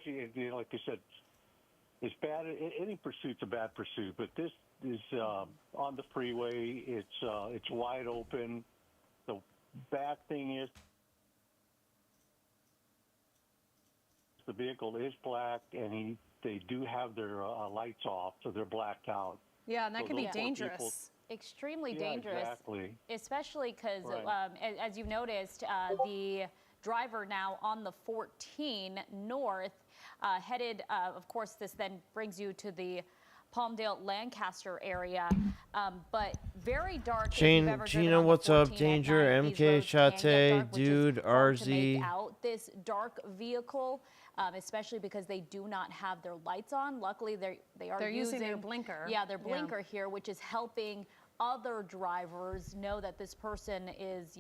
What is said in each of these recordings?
especially like I said, it's bad. Any pursuit's a bad pursuit, but this is on the freeway. It's wide open. The bad thing is the vehicle is black, and they do have their lights off, so they're blacked out. Yeah, and that So can be those poor dangerous. people- Extremely Yeah, dangerous, exactly. especially because, Right. as you noticed, the driver now on the 14 north headed, of course, this then brings you to the Palmdale Lancaster area, but very dark. If you've ever driven Gina, on the what's up? 14 at Danger, night, MK, these roads can get Chate, dark, which is Dude, hard to make RZ. out this dark vehicle, especially because they do not have their lights on. Luckily, they are They're using their blinker. Yeah, their blinker here, which is helping other drivers know that this person is,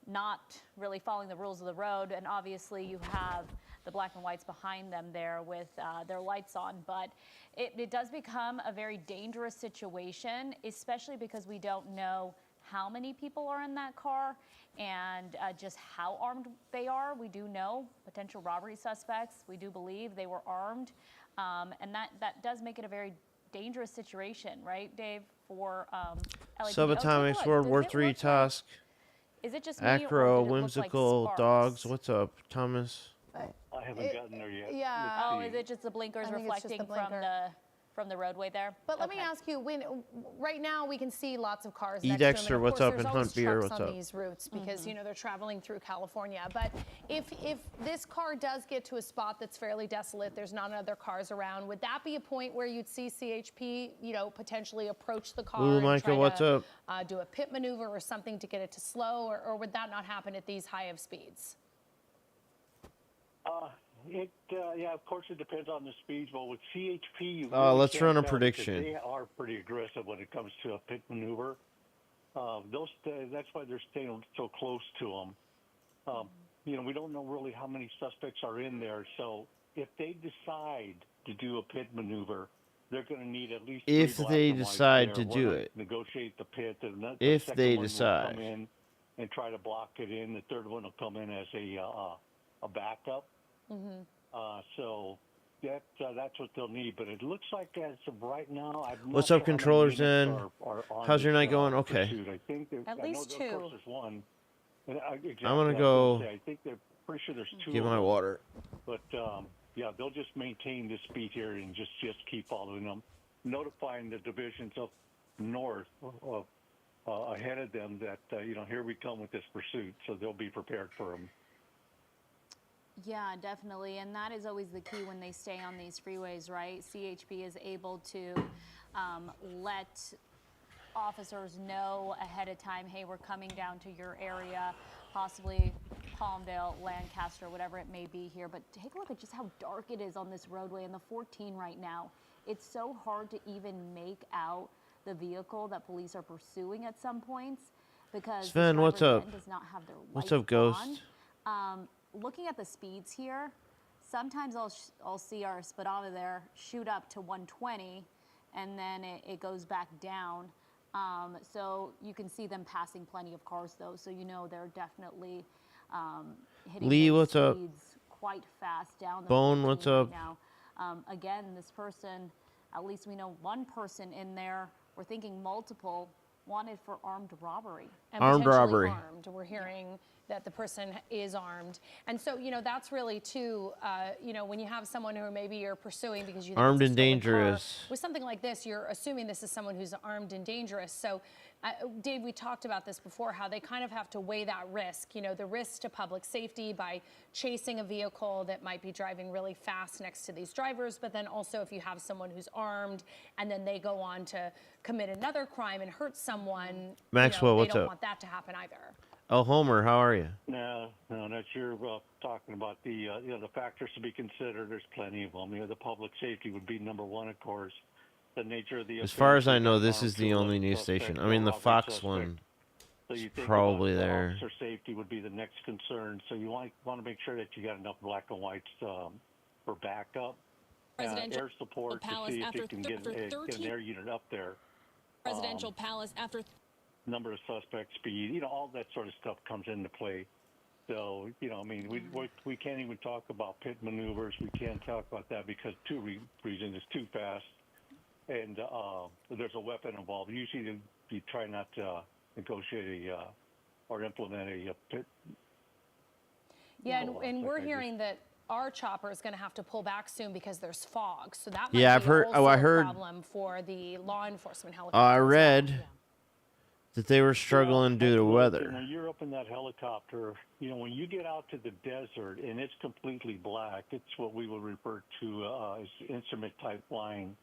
not really following the rules of the road. And obviously you have the black and whites behind them there with their lights on. But it does become a very dangerous situation, especially because we don't know how many people are in that car and just how armed they are. We do know potential robbery suspects. We do believe they were armed. And that does make it a very dangerous situation, right, Dave, for LAPD. Subatomics World War III Tusk. Is it just me, or Acro, did it look like Whimsical, sparks? Dogs. What's up, Thomas? I haven't gotten there yet. Yeah. Oh, Let's is see. it just the blinkers I think it's just reflecting the blinker. from the roadway there? But let me Okay. ask you, right now we can see lots of cars E. next Dexter, to them. And of what's course, up? there's And always Hunt Beer, trucks what's on up? these routes because they're traveling through California. But if this car does get to a spot that's fairly desolate, there's not other cars around, would that be a point where you'd see CHP, potentially approach the car Ooh, and Micah, try what's to up? do a pit maneuver or something to get it to slow, or would that not happen at these high of speeds? Yeah, of course it depends on the speeds, but with CHP, you Let's can't run a tell because prediction. They are pretty aggressive when it comes to a pit maneuver. That's why they're staying so close to them. We don't know really how many suspects are in there, so if they decide to do a pit maneuver, they're going to need at least If 3 they black and whites decide there. to We're do gonna it. negotiate the pit. And the If second they one will decide. come in and try to block it in. The third one will come in as a backup. So that's what they'll need. But it looks like as of right now, What's up, controllers in? How's your night going? Okay. Pursuit. I think At least Of course, two. there's one. And exactly, I'm gonna I was go say, I think they're pretty sure there's two. Get of my them. water. But yeah, they'll just maintain this speed here and just keep following them, notifying the divisions up north ahead of them that here we come with this pursuit, so they'll be prepared for them. Yeah, definitely. And that is always the key when they stay on these freeways, right? CHP is able to let officers know ahead of time, hey, we're coming down to your area, possibly Palmdale, Lancaster, whatever it may be here. But take a look at just how dark it is on this roadway in the 14 right now. It's so hard to even make out the vehicle that police are pursuing at some points because Sven, the what's driver, up? again, does not have their What's lights up, Ghost? on. Looking at the speeds here, sometimes I'll see our speedometer there shoot up to 120, and then it goes back down. So you can see them passing plenty of cars, though. So they're definitely hitting Lee, those what's up? speeds quite fast down the Bone, 14 what's right up? now. Again, this person, at least we know one person in there. We're thinking multiple, wanted for armed robbery. And Armed potentially robbery. Armed. We're hearing that the person is armed. And so, that's really too, when you have someone who maybe you're pursuing because you think Armed it's a and stolen car, dangerous. with something like this, you're assuming this is someone who's armed and dangerous. So, Dave, we talked about this before, how they kind of have to weigh that risk, the risk to public safety by chasing a vehicle that might be driving really fast next to these drivers, but then also if you have someone who's armed and then they go on to commit another crime and hurt someone, Maxwell, they what's don't up? want that to happen either. Oh, Homer, how are you? No, that's you're talking about the the factors to be considered. There's plenty of them. The public safety would be number one, of course. The nature of the As far as I offense, know, you've got this an is the armed only criminal news station. suspect, I mean, the robbery Fox suspect. one So you is think probably about there. Officer safety would be the next concern. So you want to make sure that you got enough black and whites for backup. Presidential Air support to Palace see if after you can get an 13 air unit up there. Presidential Palace after Number of suspects, speed, all that sort of stuff comes into play. So, I mean, we can't even talk about pit maneuvers. We can't talk about that because reasons. It's too fast, and there's a weapon involved. Usually, you try not to negotiate or implement a pit. Yeah, Oh, and it's we're like I hearing that our chopper is going to have to pull back soon because there's fog. So that might Yeah, be I've heard- also I a heard- problem for the law enforcement I helicopter. read that they were struggling due to Listen, weather. when you're up in that helicopter, when you get out to the desert and it's completely black, it's what we would refer to as instrument type flying.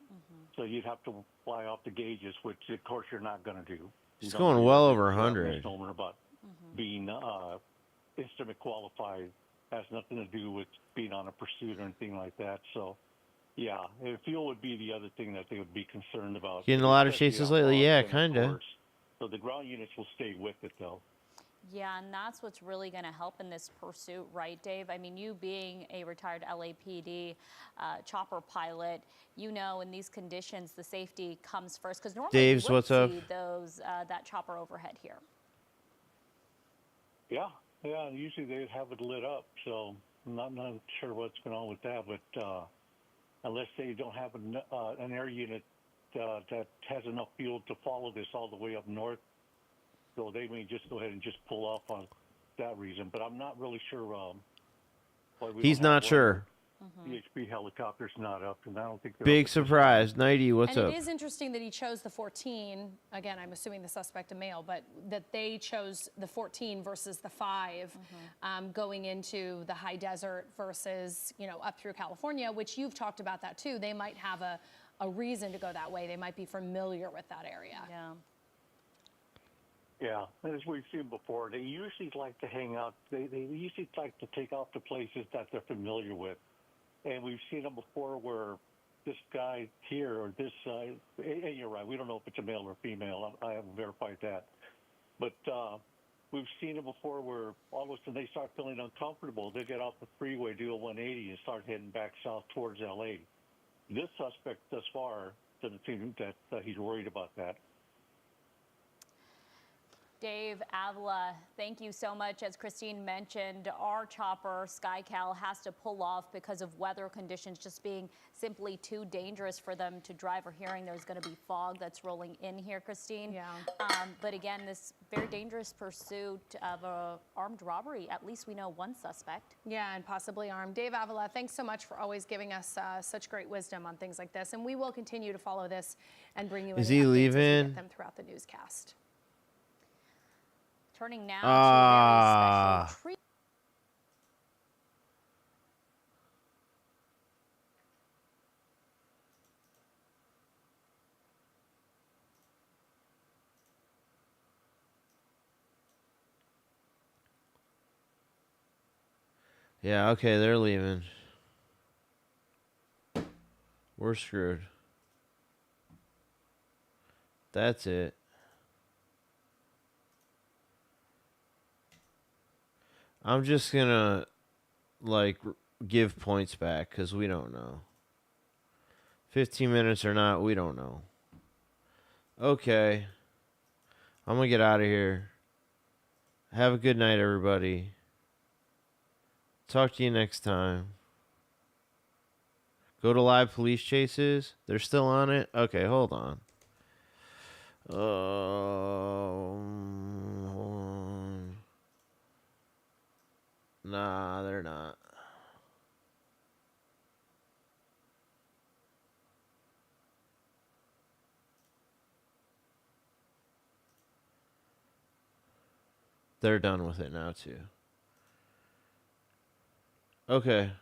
So you'd have to fly off the gauges, which of course you're not going to do. It's You going know, well you're- over you're a 100. misnomer about being instrument qualified. Has nothing to do with being on a pursuit or anything like that. So, yeah, fuel would be the other thing that they would be concerned about. Getting a lot of Especially chases on lately? fog Yeah, and, of kinda. course, So the ground units will stay with it, though. Yeah, and that's what's really going to help in this pursuit, right, Dave? I mean, you being a retired LAPD chopper pilot, in these conditions, the safety comes first. Because normally Dave's, you would what's up? see that chopper overhead here. Yeah, usually they'd have it lit up, so I'm not sure what's going on with that, but unless they don't have an air unit that has enough fuel to follow this all the way up north, so they may just go ahead and just pull off on that reason. But I'm not really sure why we He's don't have not one. sure. VHB helicopter's not up, and I don't think they're Big up at this surprise. Nighty, what's And up? it is interesting that he chose the 14. Again, I'm assuming the suspect a male, but that they chose the 14 versus the 5 going into the high desert versus, up through California, which you've talked about that too. They might have a reason to go that way. They might be familiar with that area. Yeah. Yeah, as we've seen before, they usually like to hang out. They usually like to take off to places that they're familiar with. And we've seen them before where this guy here or this, and you're right, we don't know if it's a male or female. I haven't verified that. But we've seen it before where all of a sudden they start feeling uncomfortable. They get off the freeway, do a 180, and start heading back south towards L.A. This suspect thus far doesn't seem that he's worried about that. Dave Avila, thank you so much. As Christine mentioned, our chopper, SkyCal, has to pull off because of weather conditions just being simply too dangerous for them to drive. We're hearing there's going to be fog that's rolling in here, Christine. Yeah. But again, this very dangerous pursuit of a armed robbery. At least we know one suspect. Yeah, and possibly armed. Dave Avila, thanks so much for always giving us such great wisdom on things like this. And we will continue to follow this and bring you Is any he updates as we leaving? get them throughout the newscast. Turning now to a very special treat. Yeah, okay, they're leaving. We're screwed. That's it. I'm just gonna, give points back, because we don't know. 15 minutes or not, we don't know. Okay. I'm gonna get out of here. Have a good night, everybody. Talk to you next time. Go to live police chases. They're still on it? Okay, hold on. Nah, they're not. They're done with it now, too. Okay.